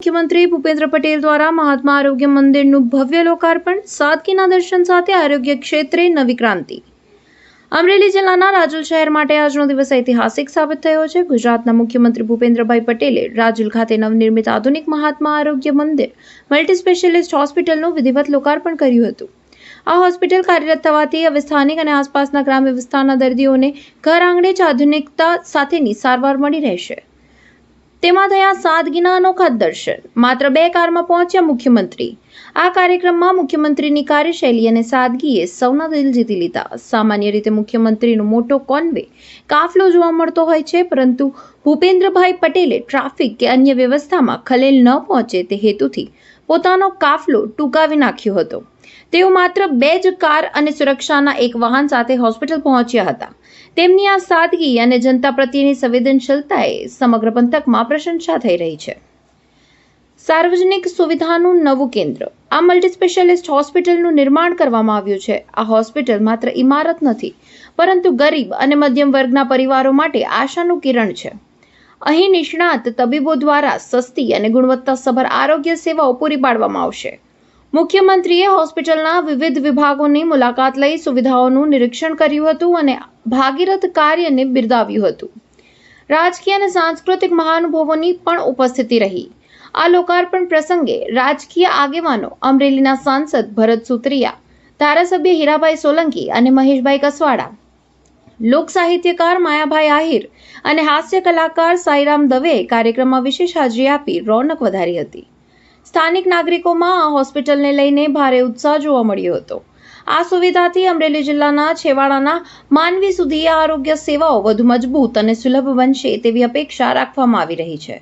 મુખ્યમંત્રી ભૂપેન્દ્ર પટેલ દ્વારા મહાત્મા આરોગ્ય મંદિરનું ભવ્ય લોકાર્પણ, સાદગીના દર્શન સાથે આરોગ્ય ક્ષેત્રે નવી ક્રાંતિ। અમરેલી જિલ્લાના રાજુલ શહેર માટે આજનો દિવસ ઐતિહાસિક સાબિત થયો છે। ગુજરાતના મુખ્યમંત્રી ભૂપેન્દ્રભાઈ પટેલે રાજુલ ખાતે નવનિર્મિત આધુનિક મહાત્મા આરોગ્ય મંદિર મલ્ટી સ્પેશિયાલિસ્ટ હોસ્પિટલનું વિધિવત લોકાર્પણ કર્યું હતું। આ હોસ્પિટલ કાર્યરત થવાથી હવે સ્થાનિક અને આસપાસના ગ્રામ્ય વિસ્તારના દર્દીઓને ઘર આંગણે જ આધુનિકતા સાથેની સારવાર મળી રહેશે। તેમાં થયા સાદગીના અનોખા દર્શન। માત્ર 2 કારમાં પહોંચ્યા મુખ્યમંત્રી। આ કાર્યક્રમમાં મુખ્યમંત્રીની કાર્યશૈલી અને સાદગીએ સૌના દિલ જીતી લીધા। સામાન્ય રીતે મુખ્યમંત્રીનો મોટો કોન્વે કાફલો જોવા મળતો હોય છે, પરંતુ ભૂપેન્દ્રભાઈ પટેલે ટ્રાફિક કે અન્ય વ્યવસ્થામાં ખલેલ ન પહોંચે તે હેતુથી પોતાનો કાફલો ટૂંકાવી નાખ્યો હતો। તેઓ માત્ર 2 જ કાર અને સુરક્ષાના એક વાહન સાથે હોસ્પિટલ પહોંચ્યા હતા। તેમની આ સાદગી અને જનતા પ્રત્યેની સંવેદનશીલતાએ સમગ્ર પંથકમાં પ્રશંસા થઈ રહી છે। સાર્વજનિક સુવિધાનું નવું કેન્દ્ર। આ મલ્ટી સ્પેશિયાલિસ્ટ હોસ્પિટલનું નિર્માણ કરવામાં આવ્યું છે। આ હોસ્પિટલ માત્ર ઇમારત નથી, પરંતુ ગરીબ અને મધ્યમ વર્ગના પરિવારો માટે આશાનું કિરણ છે। અહીં નિષ્ણાત તબીબો દ્વારા સસ્તી અને ગુણવત્તાસભર આરોગ્ય સેવાઓ પૂરી પાડવામાં આવશે। મુખ્યમંત્રીએ હોસ્પિટલના વિવિધ વિભાગોની મુલાકાત લઈ સુવિધાઓનું નિરીક્ષણ કર્યું હતું અને ભાગીરથ કાર્યને બિરદાવ્યું હતું। રાજકીય અને સાંસ્કૃતિક મહાનુભાવોની પણ ઉપસ્થિતિ રહી। આ લોકાર્પણ પ્રસંગે રાજકીય આગેવાનો, અમરેલીના સાંસદ ભરત સુતરિયા, ધારાસભ્ય હીરાભાઈ સોલંકી અને મહેશભાઈ કસવાડા, લોક સાહિત્યકાર માયાભાઈ આહિર અને હાસ્ય કલાકાર સાઈરામ દવેએ કાર્યક્રમમાં વિશેષ હાજરી આપી રોનક વધારી હતી। સ્થાનિક નાગરિકોમાં આ હોસ્પિટલને લઈને ભારે ઉત્સાહ જોવા મળ્યો હતો। આ સુવિધાથી અમરેલી જિલ્લાના છેવાડાના માનવી સુધી આરોગ્ય સેવાઓ વધુ મજબૂત અને સુલભ બનશે તેવી અપેક્ષા રાખવામાં આવી રહી છે।